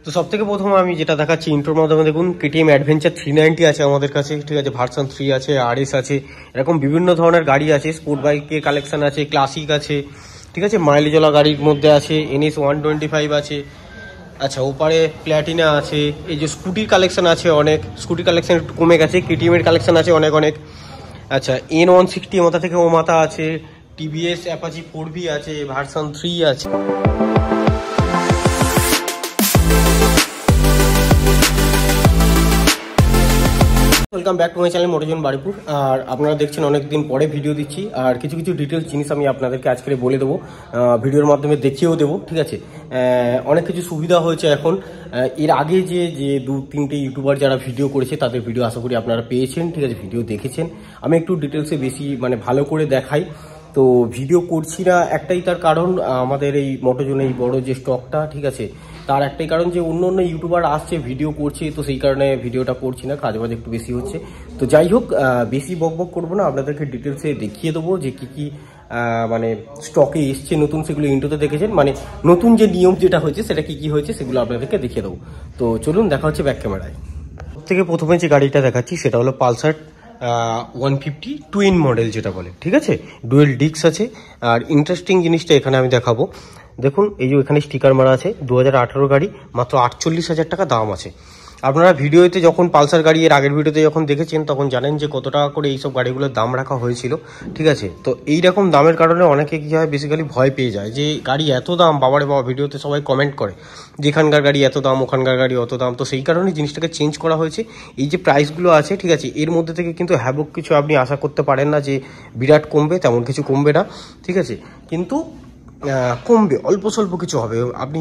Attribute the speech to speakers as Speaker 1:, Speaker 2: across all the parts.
Speaker 1: তো সব থেকে প্রথমে আমি যেটা দেখাচ্ছি ইন্ট্রোর মাধ্যমে, দেখুন কেটিএম অ্যাডভেঞ্চার 390 আছে আমাদের কাছে, ঠিক আছে। ভার্সন 3 আছে, আরএস আছে, এরকম বিভিন্ন ধরনের গাড়ি আছে। স্পোর্ট বাইকের কালেকশন আছে, ক্লাসিক আছে, ঠিক আছে। মাইলেজওয়ালা গাড়ির মধ্যে আছে NS 125 আছে। আচ্ছা, ওপারে প্ল্যাটিনা আছে। এই যে স্কুটির কালেকশন আছে অনেক, স্কুটির কালেকশন একটু কমে গেছে। কেটিএম এর কালেকশন আছে অনেক অনেক। আচ্ছা, N160 মাথা থেকে ও মাথা আছে, টিভিএস অ্যাপাচি 4V আছে, ভার্সন 3 আছে। Welcome back to my channel Motozone Baripur. আর আপনারা দেখছেন অনেকদিন পরে ভিডিও দিচ্ছি, আর কিছু কিছু ডিটেলস জিনিস আমি আপনাদেরকে আজকে বলে দেবো, ভিডিওর মাধ্যমে দেখিয়েও দেবো, ঠিক আছে। অনেক কিছু সুবিধা হয়েছে এখন। এর আগে যে 2-3টে ইউটিউবার যারা ভিডিও করেছে তাদের ভিডিও আশা করি আপনারা পেয়েছেন, ঠিক আছে, ভিডিও দেখেছেন। আমি একটু ডিটেলসে বেশি ভালো করে দেখাই। তো ভিডিও করছি না একটাই তার কারণ, আমাদের এই মোটোজোন এই বড় যে স্টকটা, ঠিক আছে, তার একটাই কারণ যে অন্য অন্য ইউটিউবার আসছে ভিডিও করছে, তো সেই কারণে ভিডিওটা করছি না, কাজবাজ একটু বেশি হচ্ছে। তো যাই হোক, বেশি বকবক করবো না, আপনাদেরকে ডিটেলসে দেখিয়ে দেবো যে কী কী স্টকে এসছে নতুন, সেগুলো ইন্ট্রোতে দেখেছেন। নতুন যে নিয়ম যেটা হয়েছে সেটা কী কী হয়েছে সেগুলো আপনাদেরকে দেখিয়ে দেবো। তো চলুন, দেখা হচ্ছে ব্যাক ক্যামেরায়। থেকে প্রথমে যে গাড়িটা দেখাচ্ছি সেটা হলো পালসার 150 টুইন মডেল যেটা বলে, ঠিক আছে। ডুয়েল ডিস্ক আছে। আর ইন্টারেস্টিং জিনিসটা এখানে আমি দেখাবো, দেখুন এই যে এখানে স্টিকার মারা আছে, 2018 গাড়ি, মাত্র 48,000 টাকা দাম আছে। আপনারা ভিডিওতে যখন পালসার গাড়ি এর আগের ভিডিওতে যখন দেখেছেন তখন জানেন যে কত টাকা করে এইসব গাড়িগুলোর দাম রাখা হয়েছিল, ঠিক আছে। তো এইরকম দামের কারণে অনেকে কী হয়, বেসিক্যালি ভয় পেয়ে যায় যে গাড়ি এত দাম, বাবারে বাবা। ভিডিওতে সবাই কমেন্ট করে যে এখানকার গাড়ি এত দাম, ওখানকার গাড়ি অত দাম। তো সেই কারণে জিনিসটাকে চেঞ্জ করা হয়েছে। এই যে প্রাইসগুলো আছে, ঠিক আছে, এর মধ্যে থেকে কিন্তু হ্যাবক কিছু আপনি আশা করতে পারেন না যে বিরাট কমবে, তেমন কিছু কমবে না, ঠিক আছে। কিন্তু কমবে, অল্প স্বল্প কিছু হবে। আপনি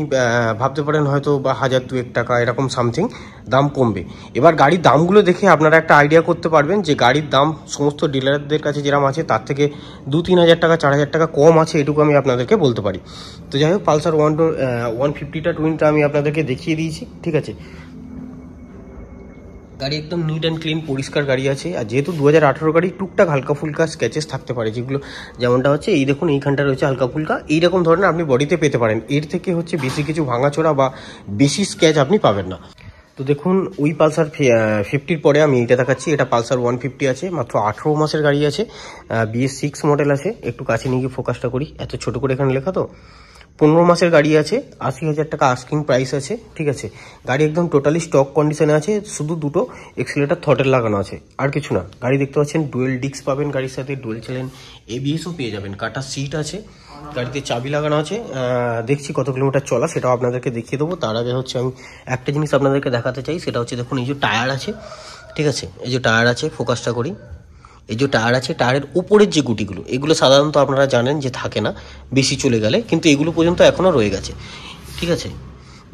Speaker 1: ভাবতে পারেন হয়তো বা 1,000-2,000 টাকা এরকম সামথিং দাম কমবে। এবার গাড়ির দামগুলো দেখে আপনারা একটা আইডিয়া করতে পারবেন যে গাড়ির দাম সমস্ত ডিলারদের কাছে যেরকম আছে তার থেকে 2-3 হাজার টাকা 4 হাজার টাকা কম আছে, এটুকু আমি আপনাদেরকে বলতে পারি। তো যাই হোক, পালসার 150টা টুইনটা আমি আপনাদেরকে দেখিয়ে দিয়েছি, ঠিক আছে। গাড়ি একদম নিট অ্যান্ড ক্লিন, পরিষ্কার গাড়ি আছে। আর যেহেতু 2018 গাড়ি, টুকটাক হালকা ফুলকা স্ক্যাচেস থাকতে পারে, যেগুলো যেমনটা হচ্ছে এই দেখুন, এইখানটা রয়েছে হালকা ফুলকা, এইরকম ধরনের আপনি বডিতে পেতে পারেন। এর থেকে বেশি কিছু ভাঙাচোরা বা বেশি স্ক্যাচ আপনি পাবেন না। তো দেখুন, ওই পালসার 50-র পরে আমি এইটা দেখাচ্ছি। এটা পালসার 150 আছে, মাত্র 18 মাসের গাড়ি আছে, BS6 মডেল আছে। একটু কাছে নিয়ে গিয়ে ফোকাসটা করি, এত ছোট করে এখানে লেখা তো। 15 মাসের গাড়ি আছে, 80,000 টাকা আস্কিং প্রাইস আছে, ঠিক আছে। গাড়ি একদম টোটালি স্টক কন্ডিশনে আছে, শুধু দুটো এক্সিলেটার থ্রটেল লাগানো আছে, আর কিছু না। গাড়ি দেখতে পাচ্ছেন ডুয়েল ডিস্ক পাবেন গাড়ির সাথে, ডুয়েল চ্যানেল ABS-ও পেয়ে যাবেন, কাটা সিট আছে, গাড়িতে চাবি লাগানো আছে। দেখছি কত কিলোমিটার চলা সেটাও আপনাদেরকে দেখিয়ে দেবো। তার আগে আমি একটা জিনিস আপনাদেরকে দেখাতে চাই, সেটা হচ্ছে দেখুন এই যে টায়ার আছে, ঠিক আছে, এই যে টায়ার আছে, ফোকাসটা করি। এই যে টায়ার আছে, টায়ারের উপরের যে গুটিগুলো, এগুলো সাধারণত আপনারা জানেন যে থাকে না বেশি চলে গেলে, কিন্তু এগুলো পর্যন্ত এখনও রয়ে গেছে, ঠিক আছে।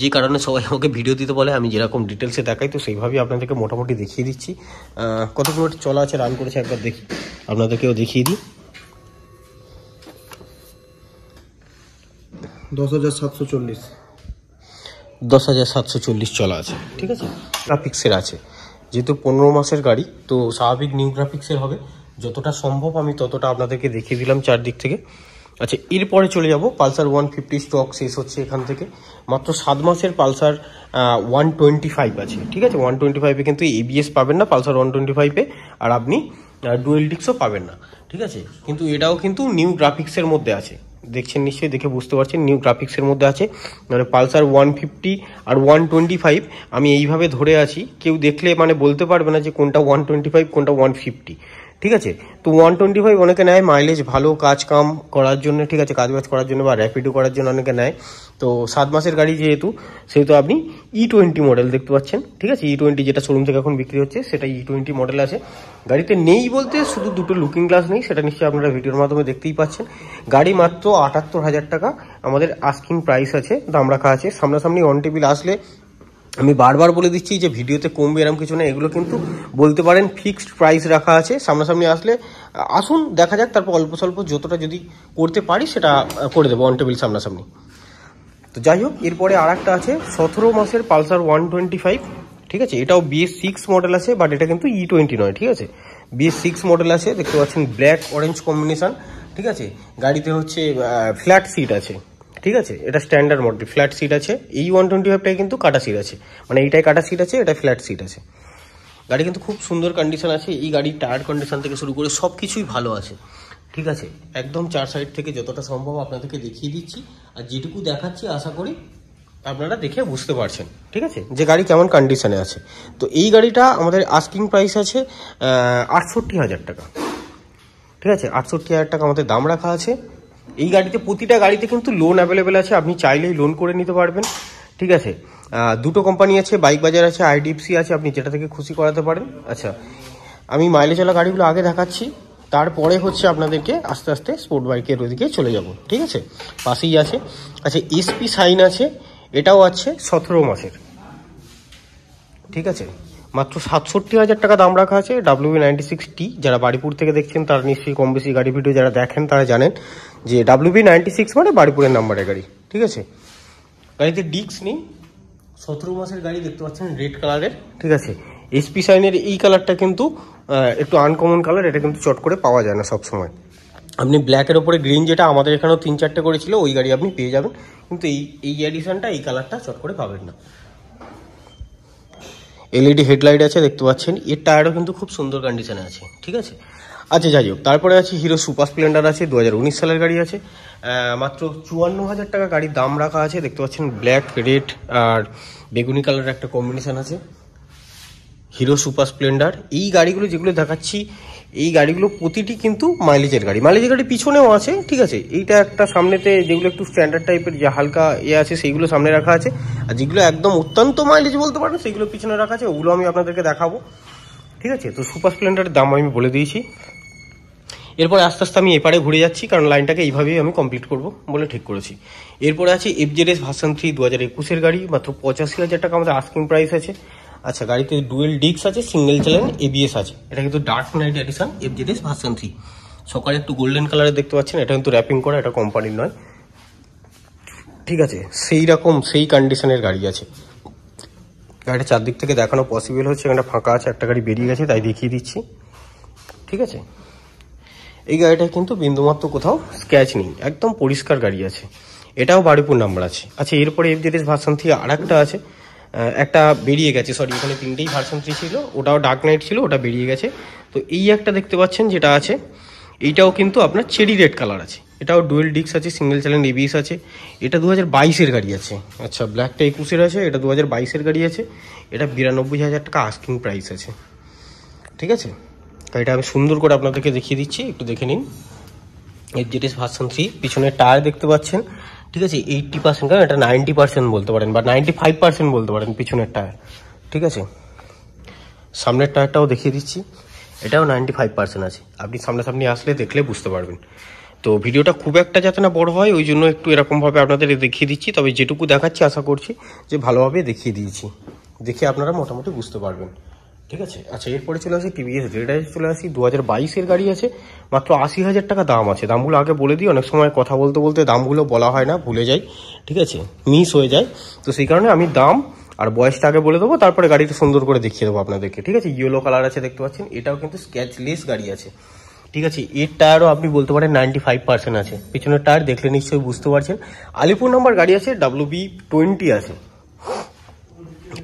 Speaker 1: যে কারণে সবাই আমাকে ভিডিও দিতে বলে, আমি যেরকম ডিটেলসে দেখাই তো সেইভাবেই আপনাদেরকে মোটামুটি দেখিয়ে দিচ্ছি। কত কিলোমিটার চলা আছে, রান করেছে একবার দেখি, আপনাদেরকেও দেখিয়ে দিই। 10,740 চলা আছে, ঠিক আছে। গ্রাফিক্সের আছে, যেহেতু 15 মাসের গাড়ি, তো স্বাভাবিক নিউ গ্রাফিক্সের হবে। যতটা সম্ভব আমি ততটা আপনাদেরকে দেখিয়ে দিলাম চারদিক থেকে। আচ্ছা, এরপরে চলে যাব পালসার 150 স্টক শেষ হচ্ছে এখান থেকে। মাত্র 7 মাসের পালসার 125 আছে, ঠিক আছে। 125-এ কিন্তু ABS পাবেন না পালসার 125-এ, আর আপনি ডুয়েল ডিস্কও পাবেন না, ঠিক আছে। কিন্তু এটাও কিন্তু নিউ গ্রাফিক্সের মধ্যে আছে, দেখছেন নিশ্চয়ই, দেখে বুঝতে পারছেন নিউ গ্রাফিক্সের মধ্যে আছে। পালসার 150 আর 125 আমি এইভাবে ধরে আছি, কেউ দেখলে বলতে পারবে না যে কোনটা 125 কোনটা 150, ঠিক আছে। তো 125 অনেকে নেয় মাইলেজ ভালো, কাজ কাম করার জন্য, ঠিক আছে, কাজবাজ করার জন্য বা র্যাপিডো করার জন্য অনেকে নেয়। তো 7 মাসের গাড়ি সেহেতু আপনি E20 মডেল দেখতে পাচ্ছেন, ঠিক আছে। E20 যেটা শোরুম থেকে এখন বিক্রি হচ্ছে সেটা E20 মডেল আছে। গাড়িতে নেই বলতে শুধু দুটো লুকিং গ্লাস নেই, সেটা নিশ্চয়ই আপনারা ভিডিওর মাধ্যমে দেখতেই পাচ্ছেন। গাড়ি মাত্র 78,000 টাকা আমাদের আস্কিং প্রাইস আছে, দাম রাখা আছে। সামনাসামনি অন টেবিল আসলে, আমি বারবার বলে দিচ্ছি যে ভিডিওতে কমবে এরকম কিছু না, এগুলো কিন্তু বলতে পারেন ফিক্সড প্রাইস রাখা আছে। সামনাসামনি আসলে আসুন, দেখা যাক, তারপর অল্প স্বল্প যতটা যদি করতে পারি সেটা করে দেবো অন টেবিল সামনাসামনি। তো যাই হোক, এরপরে আর একটা আছে 17 মাসের পালসার 125, ঠিক আছে। এটাও BS6 মডেল আছে, বাট এটা কিন্তু E20 নয়, ঠিক আছে। BS6 মডেল আছে, দেখতে পাচ্ছেন ব্ল্যাক অরেঞ্জ কম্বিনেশন, ঠিক আছে। গাড়িতে ফ্ল্যাট সিট আছে, ঠিক আছে, এটা স্ট্যান্ডার্ড মডেল, ফ্ল্যাট সিট আছে। এই 125টাই কিন্তু কাটা সিট আছে, মানে এইটাই কাটা সিট আছে, এটা ফ্ল্যাট সিট আছে। গাড়ি কিন্তু খুব সুন্দর কন্ডিশন আছে। এই গাড়ির টায়ার কন্ডিশন থেকে শুরু করে সব কিছুই ভালো আছে, ঠিক আছে। একদম 4 সাইড থেকে যতটা সম্ভব আপনাদেরকে দেখিয়ে দিচ্ছি, আর যেটুকু দেখাচ্ছি আশা করি আপনারা দেখে বুঝতে পারছেন, ঠিক আছে, যে গাড়ি কেমন কন্ডিশনে আছে। তো এই গাড়িটা আমাদের আস্কিং প্রাইস আছে 68,000 টাকা, ঠিক আছে। 68,000 টাকা আমাদের দাম রাখা আছে। এই গাড়িতে প্রতিটা গাড়িতে কিন্তু লোন অ্যাভেলেবেল আছে, আপনি চাইলেই লোন করে নিতে পারবেন, ঠিক আছে। দুটো কোম্পানি আছে, বাইক বাজার আছে, IDFC আছে, আপনি যেটা থেকে খুশি করাতে পারেন। আচ্ছা, আমি মাইলেজওয়ালা গাড়িগুলো আগে দেখাচ্ছি, তারপরে হচ্ছে আপনাদেরকে আস্তে আস্তে স্পোর্ট বাইকের ওদিকে চলে যাব, ঠিক আছে। পাশেই আছে। আচ্ছা, SP সাইন আছে, এটাও আছে 17 মাসের, ঠিক আছে। মাত্র 67,000 টাকা দাম রাখা আছে। WB96T, যারা বাড়িপুর থেকে দেখছেন তারা নিশ্চয়ই কম বেশি গাড়ি ভিডিও যারা দেখেন তারা জানেন যে WB96 মানে বাড়িপুরের নাম্বারের গাড়ি, ঠিক আছে। গাড়িতে ডিস্ক নেই, 17 মাসের গাড়ি দেখতে পাচ্ছেন, রেড কালারের, ঠিক আছে। SP সাইনের এই কালারটা কিন্তু একটু আনকমন কালার, এটা কিন্তু চট করে পাওয়া যায় না সবসময়। আপনি ব্ল্যাকের ওপরে গ্রিন, যেটা আমাদের এখানেও 3-4টে করেছিল, ওই গাড়ি আপনি পেয়ে যাবেন, কিন্তু এই এডিশনটা এই কালারটা চট করে পাবেন না। LED হেডলাইট আছে দেখতে পাচ্ছেন, এর টায়ারও কিন্তু খুব সুন্দর কন্ডিশনে আছে, ঠিক আছে। আচ্ছা, যাই হোক, তারপরে আছে হিরো সুপার স্প্লেন্ডার আছে, 2019 সালের গাড়ি আছে। মাত্র 54,000 টাকা গাড়ির দাম রাখা আছে। দেখতে পাচ্ছেন ব্ল্যাক, রেড আর বেগুনি কালারের একটা কম্বিনেশন আছে। হিরো সুপার স্প্লেন্ডার, এই গাড়িগুলো যেগুলো দেখাচ্ছি, এই গাড়িগুলো প্রতিটি কিন্তু মাইলেজের গাড়ি পিছনেও আছে, ঠিক আছে। এইটা একটা সামনেতে যেগুলো একটু স্ট্যান্ডার্ড টাইপের যে হালকা আছে সেইগুলো সামনে রাখা আছে, আর যেগুলো একদম অত্যন্ত মাইলেজ বলতে পারেন সেইগুলো পিছনে রাখা আছে, ওগুলো আমি আপনাদেরকে দেখাবো, ঠিক আছে। তো সুপার স্প্লেন্ডারের দাম আমি বলে দিয়েছি। এরপরে আস্তে আস্তে আমি এপারে ঘুরে যাচ্ছি, কারণ লাইনটাকে এইভাবেই আমি কমপ্লিট করব বলে ঠিক করেছি। এরপরে আছে FZS ভার্সন 3 2021-এর গাড়ি, মাত্র 85,000 টাকা আমাদের আস্কিং প্রাইস আছে। আচ্ছা, গাড়িতে ডুয়েল ডিস্ক আছে, সিঙ্গেল চ্যানেল ABS আছে। এটা কিন্তু dark knight edition FZS version 3। সকালে একটু গোল্ডেন কালারে দেখতে পাচ্ছেন, এটা কিন্তু র্যাপিং করা, এটা কোম্পানির নয়, ঠিক আছে। সেই রকম সেই কন্ডিশনের গাড়ি আছে। গাড়িটা চারদিক থেকে দেখানো পসিবল হচ্ছে, এখানে ফাঁকা আছে, একটা গাড়ি বেরিয়ে গেছে তাই দেখিয়ে দিচ্ছি, ঠিক আছে। এই গাড়িটা কিন্তু বিন্দুমাত্র কোথাও স্ক্র্যাচ নেই, একদম পরিষ্কার গাড়ি আছে। এটাও বাড়িপুর নাম্বার আছে। আচ্ছা, এরপরে FZS ভার্সন 3 আরেকটা আছে, একটা বেরিয়ে গেছে, সরি, এখানে 3টেই ভার্সন 3 ছিল, ওটাও ডার্ক নাইট ছিল, ওটা বেরিয়ে গেছে। তো এই একটা দেখতে পাচ্ছেন যেটা আছে, এইটাও কিন্তু আপনার চেরি রেড কালার আছে। এটাও ডুয়েল ডিস্ক আছে, সিঙ্গেল চ্যানেল ABS আছে। এটা 2022-এর গাড়ি আছে। আচ্ছা, ব্ল্যাকটা 21-এর আছে, এটা 2022-এর গাড়ি আছে। এটা 92,000 টাকা আস্কিং প্রাইস আছে, ঠিক আছে। গাড়িটা আমি সুন্দর করে আপনাদেরকে দেখিয়ে দিচ্ছি, একটু দেখে নিন। FZS ভার্সন 3, পিছনের টায়ার দেখতে পাচ্ছেন, ঠিক আছে। 80%, কারণ এটা 90% বলতে পারেন বা 95% বলতে পারেন পিছনের টায়ার, ঠিক আছে। সামনের টায়ারটাও দেখিয়ে দিচ্ছি, এটাও 95% আছে। আপনি সামনাসামনি আসলে দেখলে বুঝতে পারবেন। তো ভিডিওটা খুব একটা যাতে না বড় হয়, ওই জন্য একটু এরকমভাবে আপনাদের দেখিয়ে দিচ্ছি। তবে যেটুকু দেখাচ্ছি আশা করছি যে ভালোভাবে দেখিয়ে দিয়েছি, দেখে আপনারা মোটামুটি বুঝতে পারবেন, ঠিক আছে। আচ্ছা, এরপরে চলে আসি TVS রেডারে চলে আসি। 2022-এর গাড়ি আছে, মাত্র 80,000 টাকা দাম আছে। দামগুলো আগে বলে দিই, অনেক সময় কথা বলতে বলতে দামগুলো বলা হয় না, ভুলে যাই, ঠিক আছে, মিস হয়ে যায়। তো সেই কারণে আমি দাম আর বয়সটা আগে বলে দেবো, তারপরে গাড়িটা সুন্দর করে দেখিয়ে দেবো আপনাদেরকে, ঠিক আছে। ইয়েলো কালার আছে দেখতে পাচ্ছেন, এটাও কিন্তু স্ক্র্যাচলেস গাড়ি আছে, ঠিক আছে। এর টায়ারও আপনি বলতে পারেন 95% আছে। পিছনের টায়ার দেখলে নিশ্চয়ই বুঝতে পারছেন। আলিপুর নাম্বার গাড়ি আছে, WB20 আছে।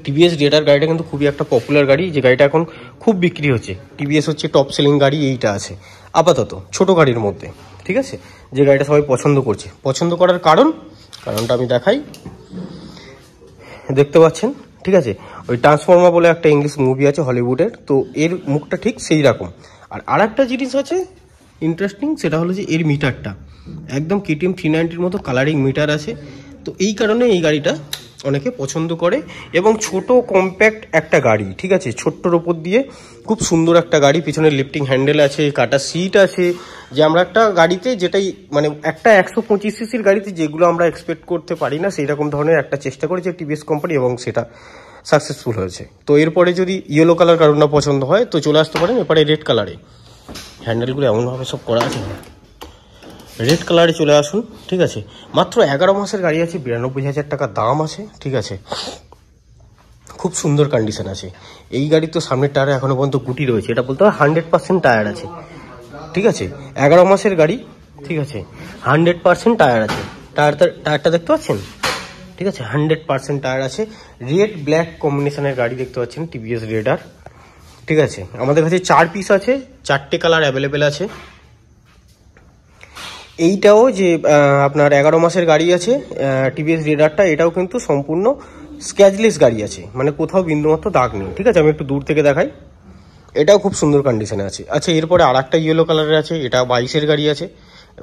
Speaker 1: TVS রেডার গাড়িটা কিন্তু খুবই একটা পপুলার গাড়ি, যে গাড়িটা এখন খুব বিক্রি হচ্ছে। TVS হচ্ছে টপ সেলিং গাড়ি, এইটা আছে আপাতত ছোট গাড়ির মধ্যে, ঠিক আছে। যে গাড়িটা সবাই পছন্দ করছে, পছন্দ করার কারণটা আমি দেখাই, দেখতে পাচ্ছেন, ঠিক আছে। ওই ট্রান্সফর্মার বলে একটা ইংলিশ মুভি আছে হলিউডের, তো এর মুখটা ঠিক সেই রকম। আর একটা জিনিস আছে ইন্টারেস্টিং, সেটা হলো যে এর মিটারটা একদম KTM 390-র মতো কালারিং মিটার আছে। তো এই কারণে এই গাড়িটা অনেকে পছন্দ করে, এবং ছোট কম্প্যাক্ট একটা গাড়ি, ঠিক আছে। ছোট্টর ওপর দিয়ে খুব সুন্দর একটা গাড়ি, পিছনে লিফটিং হ্যান্ডেল আছে, কাটা সিট আছে, যে আমরা একটা গাড়িতে যেটাই মানে একটা 125 সিসির গাড়িতে যেগুলো আমরা এক্সপেক্ট করতে পারি না, সেই রকম ধরনের একটা চেষ্টা করেছে TVS কোম্পানি, এবং সেটা সাকসেসফুল হয়েছে। তো এরপরে যদি ইয়েলো কালার কারোর না পছন্দ হয় তো চলে আসতে পারেন এরপরে রেড কালারে। হ্যান্ডেলগুলো এমনভাবে সব করা আছে, রেড কালারে চলে আসুন, ঠিক আছে। মাত্র 11 মাসের গাড়ি আছে, 92,000 টাকা দাম আছে, ঠিক আছে। খুব সুন্দর কন্ডিশন আছে। এই গাড়ি তো সামনের টায়ারে এখনো পর্যন্ত গুটি রয়েছে, এটা বলতে হয় 100% টায়ার আছে, ঠিক আছে। 11 মাসের গাড়ি, ঠিক আছে, 100% টায়ার আছে। টায়ারটা দেখতে পাচ্ছেন, ঠিক আছে, 100% টায়ার আছে। রেড ব্ল্যাক কম্বিনেশনের গাড়ি দেখতে পাচ্ছেন, টিভিএস রেডার, ঠিক আছে। আমাদের কাছে 4 পিস আছে, 4টে কালার অ্যাভেলেবেল আছে। এইটাও যে আপনার 11 মাসের গাড়ি আছে টিভিএস রেডারটা, এটাও কিন্তু সম্পূর্ণ স্ক্র্যাচলেস গাড়ি আছে, মানে কোথাও বিন্দুমাত্র দাগ নেই, ঠিক আছে। আমি একটু দূর থেকে দেখাই, এটাও খুব সুন্দর কন্ডিশনে আছে। আচ্ছা, এরপরে আর একটা ইয়েলো কালারের আছে, এটা 22-এর গাড়ি আছে।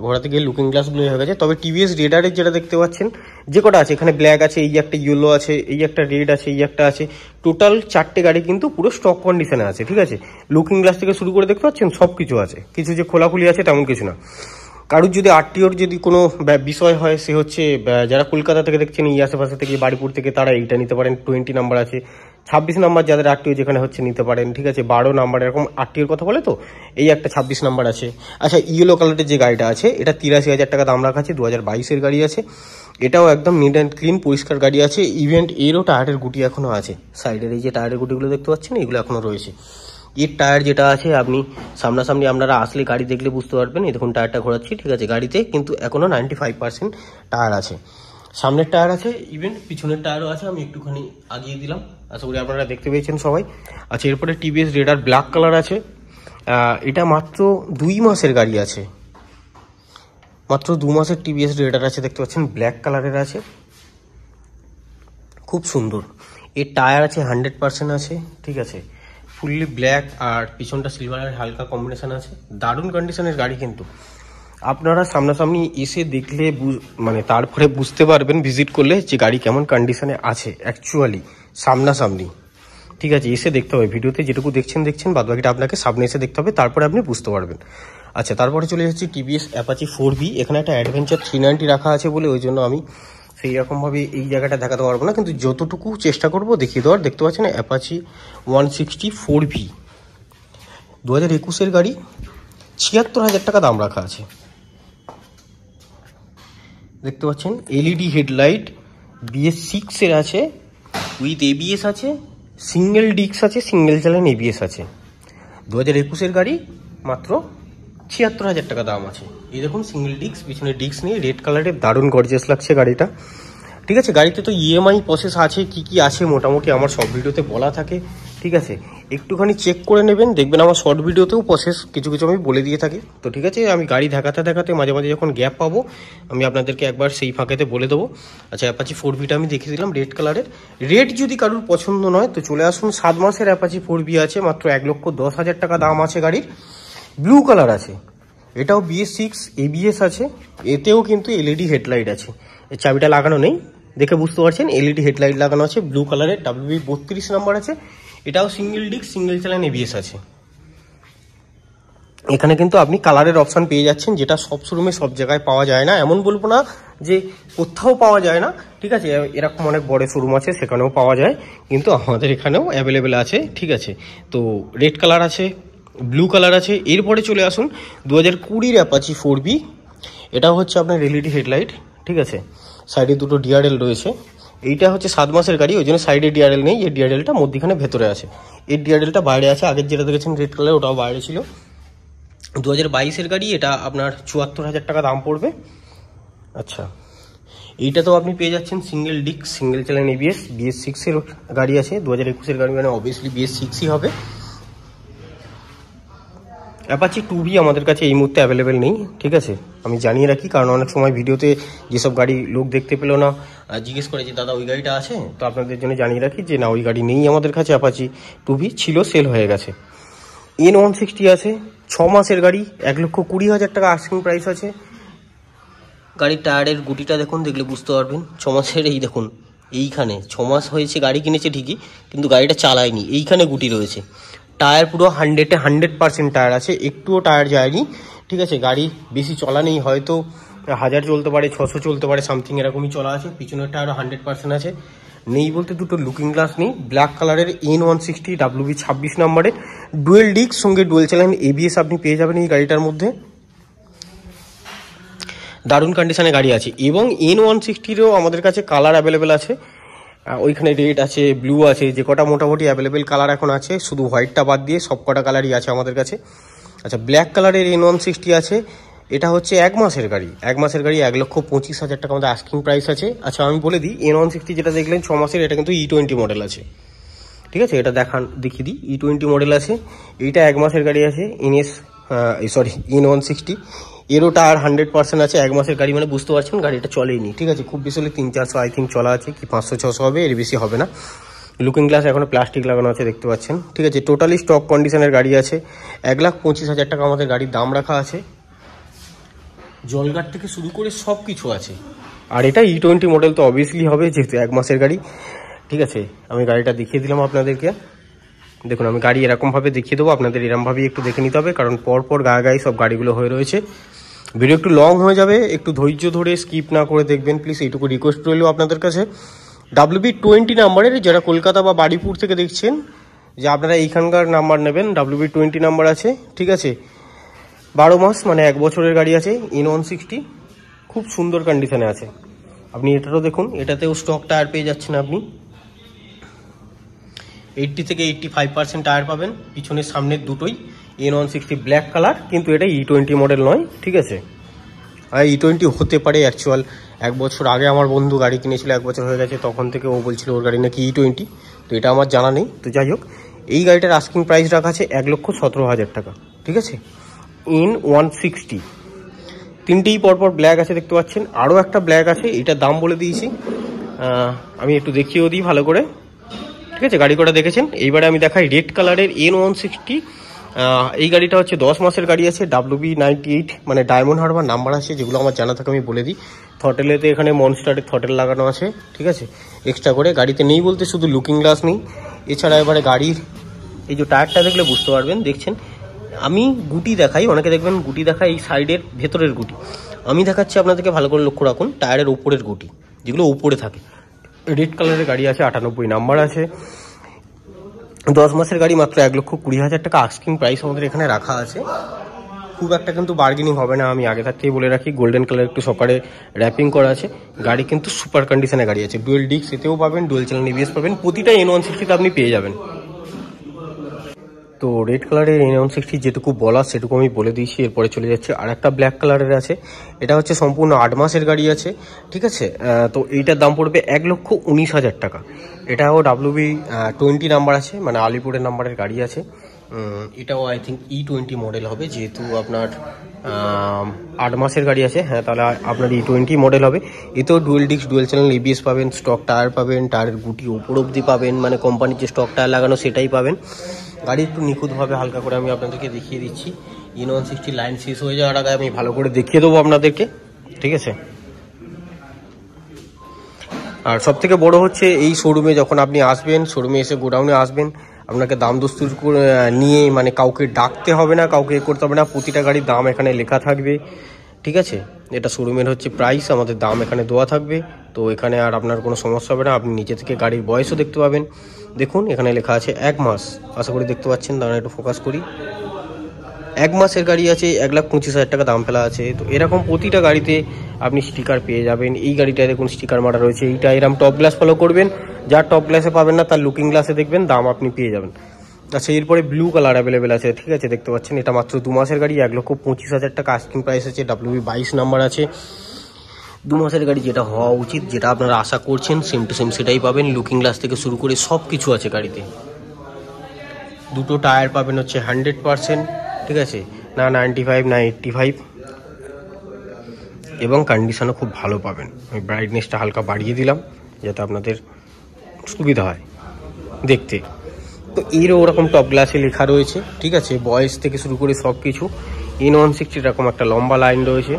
Speaker 1: ঘোরাতে গিয়ে লুকিং গ্লাসগুলো হয়ে গেছে, তবে টিভিএস রেডারের যেটা দেখতে পাচ্ছেন যে কটা আছে, এখানে ব্ল্যাক আছে, এই একটা ইয়েলো আছে, এই একটা রেড আছে, এই একটা আছে, টোটাল 4টে গাড়ি কিন্তু পুরো স্টক কন্ডিশনে আছে, ঠিক আছে। লুকিং গ্লাস থেকে শুরু করে দেখতে পাচ্ছেন সব কিছু আছে, কিছু যে খোলাখুলি আছে তেমন কিছু না। কারুর যদি আরটিওর যদি কোনো বিষয় হয়, সে হচ্ছে যারা কলকাতা থেকে দেখছেন, এই আশেপাশে থেকে, বাড়িপুর থেকে, তারা এইটা নিতে পারেন, 20 নাম্বার আছে। 26 নাম্বার যাদের আরটিও যেখানে হচ্ছে নিতে পারেন, ঠিক আছে। 12 নাম্বার এরকম আরটিওর কথা বলে তো, এই একটা 26 নাম্বার আছে। আচ্ছা, ইয়েলো কালারের যে গাড়িটা আছে, এটা 83,000 টাকা দাম রাখা আছে, 2022-এর গাড়ি আছে। এটাও একদম নিট অ্যান্ড ক্লিন, পরিষ্কার গাড়ি আছে। ইভেন্ট এরও টায়ারের গুটি এখনও আছে, সাইডের এই যে টায়ারের গুটিগুলো দেখতে পাচ্ছেন, এগুলো এখনও রয়েছে। এর টায়ার যেটা আছে, আপনি সামনাসামনি আপনারা আসলে গাড়ি দেখলে বুঝতে পারবেন। এই দেখুন টায়ারটা ঘোরাচ্ছি, ঠিক আছে। গাড়িতে কিন্তু এখনও 95% টায়ার আছে। সামনের টায়ার আছে, ইভেন পিছনের টায়ারও আছে। আমি একটুখানি আগিয়ে দিলাম, আশা করি আপনারা দেখতে পেয়েছেন সবাই। আচ্ছা, এরপরে টিভিএস রেডার ব্ল্যাক কালার আছে। এটা মাত্র 2 মাসের গাড়ি আছে, মাত্র 2 মাসের টিভিএস রেডার আছে, দেখতে পাচ্ছেন ব্ল্যাক কালারের আছে, খুব সুন্দর। এর টায়ার আছে 100% আছে, ঠিক আছে। ফুললি ব্ল্যাক আর পিছনটা সিলভারের হালকা কম্বিনেশন আছে, দারুণ কন্ডিশনের গাড়ি। কিন্তু আপনারা সামনাসামনি এসে দেখলে মানে তারপরে বুঝতে পারবেন, ভিজিট করলে, যে গাড়ি কেমন কন্ডিশনে আছে অ্যাকচুয়ালি সামনাসামনি, ঠিক আছে। এসে দেখতে হবে, ভিডিওতে যেটুকু দেখছেন, বাদবাকিটা আপনাকে সামনে এসে দেখতে হবে, তারপরে আপনি বুঝতে পারবেন। আচ্ছা, তারপরে চলে যাচ্ছি টিভিএস অ্যাপাচি 4V। এখানে একটা অ্যাডভেঞ্চার 390 রাখা আছে বলে ওই জন্য আমি সেই রকমভাবে এই জায়গাটা দেখাতে পারবো না, কিন্তু যতটুকু চেষ্টা করবো দেখিয়ে দেওয়ার। দেখতে পাচ্ছেন অ্যাপাচি 160 4V, 2021-এর গাড়ি, 76,000 টাকা দাম রাখা আছে। দেখতে পাচ্ছেন এলইডি হেডলাইট, BS6-এর আছে, উইথ ABS আছে, সিঙ্গেল ডিস্ক আছে, সিঙ্গেল চ্যানেল ABS আছে। 2021-এর গাড়ি, মাত্র 76,000 টাকা দাম আছে। এই দেখুন সিঙ্গেল ডিস্ক, পিছনে ডিস্ক নিয়ে, রেড কালারের, দারুণ গর্জিয়াস লাগছে গাড়িটা, ঠিক আছে। গাড়িতে তো EMI প্রসেস আছে, কি আছে মোটামুটি আমার সব ভিডিওতে বলা থাকে, ঠিক আছে। একটুখানি চেক করে নেবেন, দেখবেন আমার শর্ট ভিডিওতেও প্রসেস কিছু কিছু আমি বলে দিয়ে থাকি। তো ঠিক আছে, আমি গাড়ি দেখাতে মাঝে মাঝে যখন গ্যাপ পাবো, আমি আপনাদেরকে একবার সেই ফাঁকেতে বলে দেবো। আচ্ছা, অ্যাপাচি 4Vটা আমি দেখিয়ে দিলাম রেড কালারের। রেড যদি কারোর পছন্দ নয় তো চলে আসুন, 7 মাসের অ্যাপাচি 4V আছে, মাত্র 1,10,000 টাকা দাম আছে গাড়ির। ব্লু কালার আছে, এটাও BS6 ABS আছে, এতেও কিন্তু LED হেডলাইট আছে। এর চাবিটা লাগানো নেই, দেখে বুঝতে পারছেন, LED হেডলাইট লাগানো আছে, ব্লু কালারের, WB 32 নাম্বার আছে। এটাও single disc, single channel ABS আছে। এখানে কিন্তু আপনি কালারের অপশান পেয়ে যাচ্ছেন, যেটা সব শোরুমে সব জায়গায় পাওয়া যায় না। এমন বলবো না যে কোথাও পাওয়া যায় না, ঠিক আছে। এরকম অনেক বড় শোরুম আছে, সেখানেও পাওয়া যায়, কিন্তু আমাদের এখানেও অ্যাভেলেবেল আছে, ঠিক আছে। তো রেড কালার আছে, ব্লু কালার আছে। এরপরে চলে আসুন 2020-এর অ্যাপাচি 4V। এটাও হচ্ছে আপনার LED হেডলাইট, ঠিক আছে। সাইডে দুটো DRL রয়েছে। এইটা হচ্ছে 7 মাসের গাড়ি, ওই জন্য সাইডে DRL নেই, এই DRLটা মধ্যখানে ভেতরে আছে, এই DRLটা বাইরে আছে। আগের যেটা দেখেছেন রেড কালার, ওটাও বাইরে ছিল। 2022-এর গাড়ি, এটা আপনার 74,000 টাকা দাম পড়বে। আচ্ছা, এইটা তো আপনি পেয়ে যাচ্ছেন single disc, single channel ABS, BS6-এর গাড়ি আছে। 2021-এর গাড়ি মানে অবভিয়াসলি BS6ই হবে। অ্যাপাচি 2V আমাদের কাছে এই মুহূর্তে অ্যাভেলেবেল নেই, ঠিক আছে। আমি জানিয়ে রাখি, কারণ অনেক সময় ভিডিওতে যেসব গাড়ি লোক দেখতে পেলো না, জিজ্ঞেস করে যে দাদা ওই গাড়িটা আছে, তো আপনাদের জন্য জানিয়ে রাখি যে না, ওই গাড়ি নেই আমাদের কাছে। অ্যাপাচি 2V ছিল, সেল হয়ে গেছে। N160 আছে, 6 মাসের গাড়ি, 1,20,000 টাকা আস্কিং প্রাইস আছে। গাড়ির টায়ারের গুটিটা দেখুন, দেখলে বুঝতে পারবেন 6 মাসের। এই দেখুন, এইখানে 6 মাস হয়েছে, গাড়ি কিনেছে ঠিকই, কিন্তু গাড়িটা চালায়নি, এইখানে গুটি রয়েছে। টায়ার পুরো 100% টায়ার আছে, একটুও টায়ার যায়নি, ঠিক আছে। গাড়ি বেশি চলা নেই, হয়তো 1000 চলতে পারে, 600 চলতে পারে, সামথিং এরকমই চলা আছে। পিছনের টায়ারও 100% আছে। নেই বলতে দুটো লুকিং গ্লাস নেই। ব্ল্যাক কালারের N160 WB 26 নম্বরের, ডুয়েল ডিস্ক সঙ্গে ডুয়েল চ্যানেল ABS আপনি পেয়ে যাবেন এই গাড়িটার মধ্যে। দারুণ কন্ডিশনে গাড়ি আছে। এবং N160-ও আমাদের কাছে কালার অ্যাভেলেবেল আছে, ওইখানে রেড আছে, ব্লু আছে, যে কটা মোটামুটি অ্যাভেলেবেল কালার এখন আছে, শুধু হোয়াইটটা বাদ দিয়ে সব কটা কালারই আছে আমাদের কাছে। আচ্ছা, ব্ল্যাক কালারের N160 আছে, এটা হচ্ছে 1 মাসের গাড়ি, 1 মাসের গাড়ি 1,25,000 টাকা আমাদের আস্কিং প্রাইস আছে। আচ্ছা আমি বলে দিই, N160 যেটা দেখলেন 6 মাসের, এটা কিন্তু E20 মডেল আছে, ঠিক আছে? এটা দেখিয়ে দিই, E20 মডেল আছে। এইটা 1 মাসের গাড়ি আছে, N160। এরও টায়ার 100% আছে। 1 মাসের গাড়ি মানে বুঝতে পারছেন গাড়িটা চলেইনি, ঠিক আছে? খুব বেশি হলে 300-400 আই থিঙ্ক চলা আছে, কি 500-600 হবে, এর বেশি হবে না। লুকিং গ্লাস এখনো প্লাস্টিক লাগানো আছে, দেখতে পাচ্ছেন, ঠিক আছে? টোটালি স্টক কন্ডিশনের গাড়ি আছে। 1,25,000 টাকা আমাদের গাড়ির দাম রাখা আছে। জলগার্ড থেকে শুরু করে সব কিছু আছে। আর এটা E20 মডেল তো অবভিয়াসলি হবে, যেহেতু 1 মাসের গাড়ি, ঠিক আছে? আমি গাড়িটা দেখিয়ে দিলাম আপনাদেরকে। দেখুন আমি গাড়ি এরকমভাবে দেখিয়ে দেবো, আপনাদের এরকমভাবেই একটু দেখে নিতে হবে, কারণ পরপর গায়ে সব গাড়িগুলো হয়ে রয়েছে। ভিডিও একটু লং হয়ে যাবে, একটু ধৈর্য ধরে স্কিপ না করে দেখবেন প্লিজ, এইটুকু রিকোয়েস্ট রইল আপনাদের কাছে। WB20 নাম্বারের, যারা কলকাতা বা বাড়িপুর থেকে দেখছেন, যে আপনারা এইখানকার নাম্বার নেবেন। WB20 নাম্বার আছে, ঠিক আছে? 12 মাস মানে 1 বছরের গাড়ি আছে। N160 খুব সুন্দর কন্ডিশনে আছে। আপনি এটারও দেখুন, এটাতেও স্টক টায়ার পেয়ে যাচ্ছেন আপনি। 80 থেকে 85% টায়ার পাবেন, পিছনের সামনের দুটোই। N160 ব্ল্যাক কালার, কিন্তু এটা E20 মডেল নয়, ঠিক আছে? আর E20 হতে পারে অ্যাকচুয়াল। 1 বছর আগে আমার বন্ধু গাড়ি কিনেছিল, 1 বছর হয়ে গেছে, তখন থেকে ও বলছিল ওর গাড়ি নাকি E20, তো এটা আমার জানা নেই। তো যাই হোক, এই গাড়িটার আস্কিং প্রাইস রাখা আছে 1,17,000 টাকা, ঠিক আছে? N160 তিনটেই পরপর ব্ল্যাক আছে, দেখতে পাচ্ছেন। আরও একটা ব্ল্যাক আছে, এটার দাম বলে দিয়েছি, আমি একটু দেখিয়েও দিই ভালো করে, ঠিক আছে? গাড়ি কটা দেখেছেন, এইবারে আমি দেখাই রেড কালারের N160। এই গাড়িটা হচ্ছে 10 মাসের গাড়ি আছে। WB98 মানে ডায়মন্ড হারবার নাম্বার আছে, যেগুলো আমার জানা থাকে আমি বলে দিই। থটেলেতে এখানে মনস্টারের থটেল লাগানো আছে, ঠিক আছে? এক্সট্রা করে গাড়িতে নেই বলতে শুধু লুকিং গ্লাস নেই, এছাড়া এবারে গাড়ির এই যে টায়ারটা দেখলে বুঝতে পারবেন। দেখছেন আমি গুটি দেখাই, অনেকে দেখবেন গুটি দেখাই এই সাইডের ভেতরের গুটি, আমি দেখাচ্ছি আপনাদেরকে, ভালো করে লক্ষ্য রাখুন টায়ারের উপরের গুটি, যেগুলো উপরে থাকে। রেড কালারের গাড়ি আছে, 98 নাম্বার আছে। 10 মাসের গাড়ি, মাত্র 1,20,000 টাকা আস্কিং প্রাইস আমাদের এখানে রাখা আছে। খুব একটা কিন্তু বার্গেনিং হবে না, আমি আগে থাকতেই বলে রাখি। গোল্ডেন কালার একটু সকালে র্যাপিং করা আছে। গাড়ি কিন্তু সুপার কন্ডিশনে গাড়ি আছে। ডুয়েল ডিস্ক এতেও পাবেন, ডুয়েল চ্যানেল ABS পাবেন, প্রতিটা N160 আপনি পেয়ে যাবেন। তো রেড কালারের N160 যেটুকু বলা সেটুকু আমি বলে দিয়েছি। এরপরে চলে যাচ্ছে আর একটা ব্ল্যাক কালারের আছে, এটা হচ্ছে সম্পূর্ণ 8 মাসের গাড়ি আছে, ঠিক আছে? তো এইটার দাম পড়বে 1,19,000 টাকা। এটাও WB20 নাম্বার আছে, মানে আলিপুরের নাম্বারের গাড়ি আছে। এটাও আই থিঙ্ক E20 মডেল হবে, যেহেতু আপনার 8 মাসের গাড়ি আছে। হ্যাঁ, তাহলে আপনার E20 মডেল হবে। এতেও dual disk, dual channel ABS পাবেন, স্টক টায়ার পাবেন, টায়ারের গুটি ওপর অব্দি পাবেন, মানে কোম্পানির যে স্টক টায়ার লাগানো সেটাই পাবেন। গাড়ি একটু নিখুঁতভাবে হালকা করে আমি আপনাদেরকে দেখিয়ে দিচ্ছি। N160 লাইন শেষ হয়ে যাওয়ার আগে আমি ভালো করে দেখিয়ে দেবো আপনাদেরকে, ঠিক আছে? আর সব থেকে বড় হচ্ছে এই শোরুমে যখন আপনি আসবেন, শোরুমে এসে গোডাউনে আসবেন, আপনাকে দাম দস্তুর নিয়ে মানে কাউকে ডাকতে হবে না, কাউকে করতে হবে না। প্রতিটা গাড়ির দাম এখানে লেখা থাকবে, ঠিক আছে? এটা শোরুমের হচ্ছে প্রাইস, আমাদের দাম এখানে দেওয়া থাকবে। তো এখানে আর আপনার কোনো সমস্যা হবে না। আপনি নিচে থেকে গাড়ির বয়সও দেখতে পাবেন। দেখুন এখানে লেখা আছে 1 মাস, আশা করি দেখতে পাচ্ছেন। দাঁড়ান একটু ফোকাস করি। 1 মাসের গাড়ি আছে, 1,25,000 টাকা দাম ফেলা আছে। তো এরকম প্রতিটা গাড়িতে আপনি স্টিকার পেয়ে যাবেন। এই গাড়িটায় দেখুন স্টিকার মারা রয়েছে। এইটা এরকম টপ গ্লাস ফলো করবেন, যার টপ গ্লাসে পাবেন না তার লুকিং গ্লাসে দেখবেন, দাম আপনি পেয়ে যাবেন। আচ্ছা, এরপরে ব্লু কালার অ্যাভেলেবেল আছে, ঠিক আছে? দেখতে পাচ্ছেন এটা মাত্র 2 মাসের গাড়ি, 1,25,000 টাকা আস্কিং প্রাইস আছে। WB22 নাম্বার আছে। 2 মাসের গাড়ি, যেটা হওয়া উচিত, যেটা আপনারা আশা করছেন সেম টু সেম সেটাই পাবেন। লুকিং গ্লাস থেকে শুরু করে সব কিছু আছে গাড়িতে। দুটো টায়ার পাবেন হচ্ছে 100%, ঠিক আছে? না 95 না 85, এবং কন্ডিশনও খুব ভালো পাবেন। আমি ব্রাইটনেসটা হালকা বাড়িয়ে দিলাম যাতে আপনাদের সুবিধা হয় দেখতে। তো এরও ওরকম টপ গ্লাসে লেখা রয়েছে, ঠিক আছে? বয়স থেকে শুরু করে সব কিছু। N160 এরকম একটা লম্বা লাইন রয়েছে।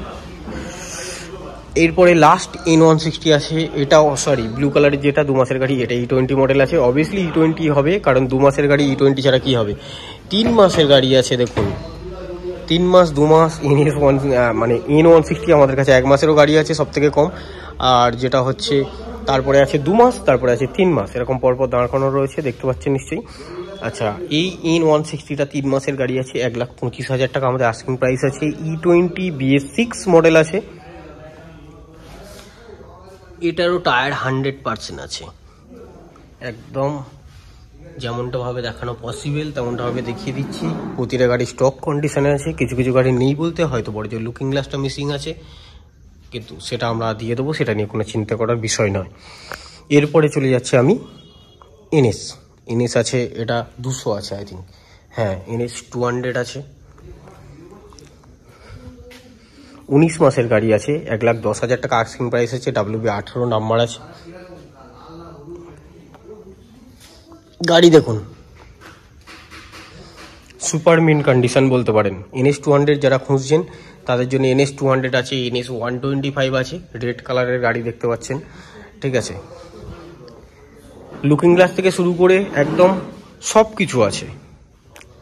Speaker 1: এরপরে লাস্ট N160 আছে, এটাও সরি ব্লু কালারের, যেটা 2 মাসের গাড়ি, এটা E20 মডেল আছে। অবভিয়াসলি E20 হবে, কারণ 2 মাসের গাড়ি, E20 ছাড়া কি হবে? 3 মাসের গাড়ি আছে, দেখুন 3 মাস 2 মাস। মানে N160 আমাদের কাছে 1 মাসেরও গাড়ি আছে, সব থেকে কম। আর যেটা হচ্ছে তারপরে আছে 2 মাস, তারপরে আছে 3 মাস, এরকম পরপর দাঁড় করানো রয়েছে, দেখতে পাচ্ছেন নিশ্চয়ই। আচ্ছা, এই N160টা 3 মাসের গাড়ি আছে, 1,25,000 টাকা আমাদের আস্কিং প্রাইস আছে। E20 BS6 মডেল আছে। এটারও টায়ার 100% আছে, একদম যেমনটা ভাবে দেখানো পসিবল তেমনটা ভাবে দেখিয়ে দিচ্ছি। প্রতিটা গাড়ি স্টক কন্ডিশনে আছে, কিছু কিছু গাড়ি নেই বলতে হয়তো বড় যে লুকিং গ্লাসটা মিসিং আছে, কিন্তু সেটা আমরা দিয়ে দেবো, সেটা নিয়ে কোনো চিন্তা করার বিষয় নয়। এরপরে চলে যাচ্ছে আমি এনএস আছে, এটা 200 আছে আই থিঙ্ক, হ্যাঁ NS 200 আছে, 19 মাসের গাড়ি আছে, 1,10,000 টাকা আস্কিং প্রাইস আছে, WB 18 নাম্বার আছে। গাড়ি দেখুন, সুপার মিন কন্ডিশন বলতে পারেন। NS 200 যারা খুঁজছেন তাদের জন্য NS 200 আছে, NS 125 আছে, রেড কালারের গাড়ি দেখতে পাচ্ছেন, ঠিক আছে। লুকিং গ্লাস থেকে শুরু করে একদম সব কিছু আছে,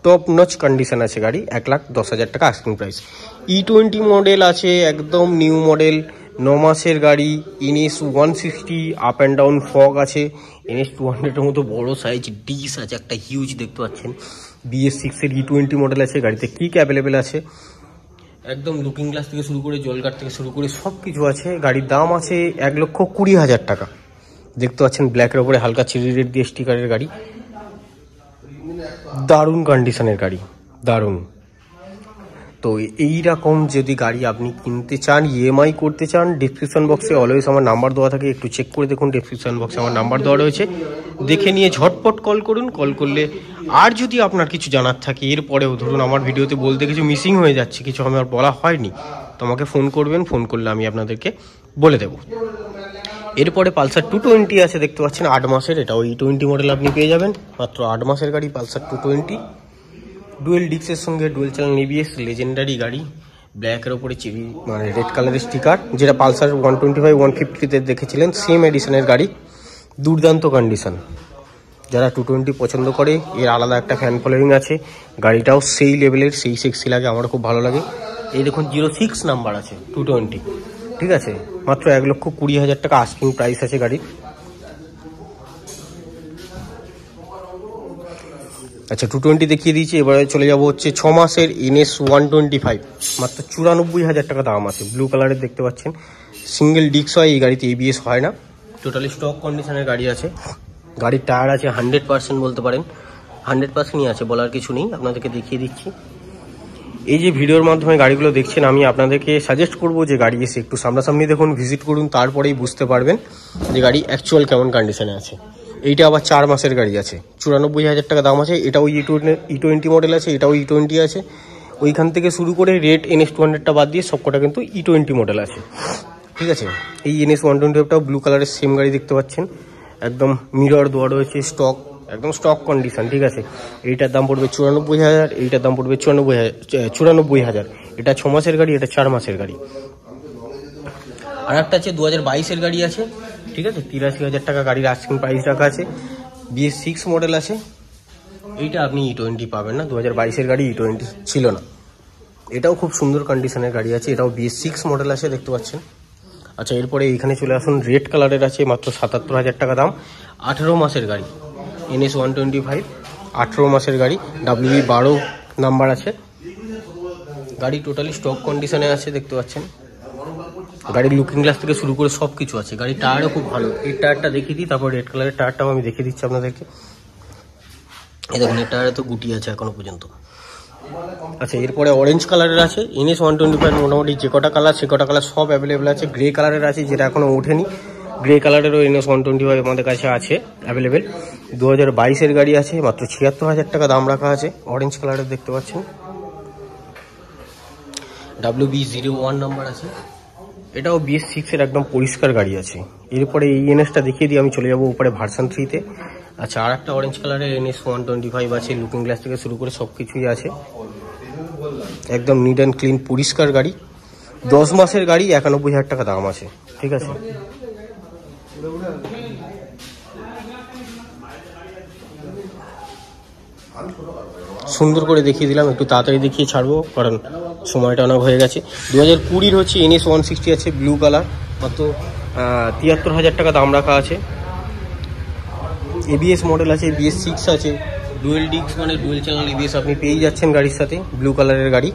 Speaker 1: টপ নচ কন্ডিশন আছে গাড়ি, 1,10,000 টাকা আস্কিং প্রাইস। E20 মডেল আছে, একদম নিউ মডেল, 9 মাসের গাড়ি। NS 160 up and down fog আছে। NS 200-এর মতো বড় সাইজ ডিস আছে, একটা হিউজ দেখতে পাচ্ছেন। BS6-এর E20 মডেল আছে, গাড়িতে কিক অ্যাভেলেবেল আছে, একদম লুকিং গ্লাস থেকে শুরু করে জলগার্ড থেকে শুরু করে সব কিছু আছে। গাড়ির দাম আছে 1,20,000 টাকা। দেখতে পাচ্ছেন ব্ল্যাকের ওপরে হালকা চেরি রেড দিয়ে স্টিকারের গাড়ি, দারুণ কন্ডিশনের গাড়ি, দারুণ। তো এইরকম যদি গাড়ি আপনি কিনতে চান, EMI করতে চান, ডিসক্রিপশন বক্সে অলওয়েজ আমার নাম্বার দেওয়া থাকে, একটু চেক করে দেখুন, ডিসক্রিপশন বক্সে আমার নাম্বার দেওয়া রয়েছে, দেখে নিয়ে ঝটপট কল করুন। কল করলে আর যদি আপনার কিছু জানার থাকে, এরপরেও ধরুন আমার ভিডিওতে বলতে কিছু মিসিং হয়ে যাচ্ছে, কিছু আমার বলা হয়নি, তো আমাকে ফোন করবেন, ফোন করলে আমি আপনাদেরকে বলে দেবো। এরপরে পালসার 220 আছে, দেখতে পাচ্ছেন 8 মাসের, এটা E20 মডেল আপনি পেয়ে যাবেন, মাত্র 8 মাসের গাড়ি পালসার 220, ডুয়েল ডিক্সের সঙ্গে ডুয়েল চ্যানেল ABS, লেজেন্ডারি গাড়ি, ব্ল্যাকের ওপরে চেরি মানে রেড কালারের স্টিকার, যেটা পালসার 125 150-তে দেখেছিলেন, সেম এডিশনের গাড়ি, দুর্দান্ত কন্ডিশন। যারা 220 পছন্দ করে, এর আলাদা একটা ফ্যান ফলোয়িং আছে, গাড়িটাও সেই লেভেলের, সেই সেক্সি লাগে, আমার খুব ভালো লাগে। এই দেখুন 06 নাম্বার আছে 220, ঠিক আছে, মাত্র 1,20,000 টাকা আস্কিং প্রাইস আছে গাড়ির। আচ্ছা 220 দেখিয়ে দিয়েছি, এবারে চলে যাবো হচ্ছে 6 মাসের NS 125, মাত্র 94,000 টাকা দাম আছে, ব্লু কালারের দেখতে পাচ্ছেন, সিঙ্গেল ডিস্ক হয় এই গাড়িতে, ABS হয় না, টোটালি স্টক কন্ডিশনের গাড়ি আছে। গাড়ির টায়ার আছে 100% বলতে পারেন, 100%ই আছে, বলার কিছু নেই, আপনাদেরকে দেখিয়ে দিচ্ছি। এই যে ভিডিওর মাধ্যমে গাড়িগুলো দেখছেন, আমি আপনাদেরকে সাজেস্ট করব যে গাড়ি এসে একটু সামনাসামনি দেখুন, ভিজিট করুন, তারপরেই বুঝতে পারবেন যে গাড়ি অ্যাকচুয়াল কেমন কন্ডিশনে আছে। এইটা আবার 4 মাসের গাড়ি আছে, 94,000 টাকা দাম আছে, এটাও E20 মডেল আছে, এটাও E20 আছে। ওইখান থেকে শুরু করে রেড NS 200টা বাদ দিয়ে সবকটা কিন্তু E20 মডেল আছে, ঠিক আছে। এই NS 125টাও ব্লু কালারের সেম গাড়ি দেখতে পাচ্ছেন, একদম মিরর দেওয়া রয়েছে, স্টক, একদম স্টক কন্ডিশন, ঠিক আছে। এইটার দাম পড়বে 94,000, এইটার দাম পড়বে 94,000। এটা 6 মাসের গাড়ি, এটা 4 মাসের গাড়ি। আর একটা আছে 2022-এর গাড়ি আছে, ঠিক আছে, 83,000 টাকা গাড়ির আস্কিং প্রাইস রাখা আছে, BS6 মডেল আছে। এইটা আপনি E20 পাবেন না, 2022-এর গাড়ি E20 ছিল না। এটাও খুব সুন্দর কন্ডিশনের গাড়ি আছে, এটাও BS6 মডেল আছে, দেখতে পাচ্ছেন। আচ্ছা এরপরে এইখানে চলে আসুন, রেড কালারের আছে, মাত্র 77,000 টাকা দাম, 18 মাসের গাড়ি, NS 125, 18 মাসের গাড়ি, WB 12 নাম্বার আছে। গাড়ি টোটালি স্টক কন্ডিশনে আছে, দেখতে পাচ্ছেন। গাড়ির লুকিং গ্লাস থেকে শুরু করে সব কিছু আছে, গাড়ির টায়ারও খুব ভালো। এই টায়ারটা দেখিয়ে দিই, তারপর রেড কালারের টায়ারটাও আমি দেখিয়ে দিচ্ছি আপনাদেরকে। এই দেখুন, এই টায়ারে তো গুটি আছে এখনো পর্যন্ত। আচ্ছা এরপরে অরেঞ্জ কালারের আছে, NS 125 মোটামুটি যে কটা কালার সে কটা কালার সব অ্যাভেলেবেল আছে। গ্রে কালারের আছে, যেটা এখনো ওঠেনি, গ্রে কালারেরও NS 125 আমাদের কাছে আছে অ্যাভেলেবেল। 2022-এর গাড়ি আছে, মাত্র 76,000 টাকা দাম রাখা আছে, অরেঞ্জ কালারের দেখতে পাচ্ছেন। WB 01 নাম্বার আছে, এটাও BS6-এর একদম পরিষ্কার গাড়ি আছে। এরপরে এই NS-টা দেখিয়ে দিয়ে আমি চলে যাবো উপরে ভার্সন 3-তে। আচ্ছা আর একটা অরেঞ্জ কালারের NS 125 আছে, লুকিং গ্লাস থেকে শুরু করে সব কিছুই আছে, একদম নিট অ্যান্ড ক্লিন পরিষ্কার গাড়ি, 10 মাসের গাড়ি, 91,000 টাকা দাম আছে, ঠিক আছে। সুন্দর করে দেখিয়ে দিলাম, একটু তাড়াতাড়ি দেখিয়ে ছাড়বো কারণ সময়টা অনেক হয়ে গেছে। 2020-র হচ্ছে NS 160 আছে, ব্লু কালার, মাত্র 73,000 টাকা দাম রাখা আছে। ABS মডেল আছে, BS6 আছে, ডুয়েল ডিস্ক মানে ডুয়েল চ্যানেল ABS আপনি পেয়ে যাচ্ছেন গাড়ির সাথে, ব্লু কালারের গাড়ি।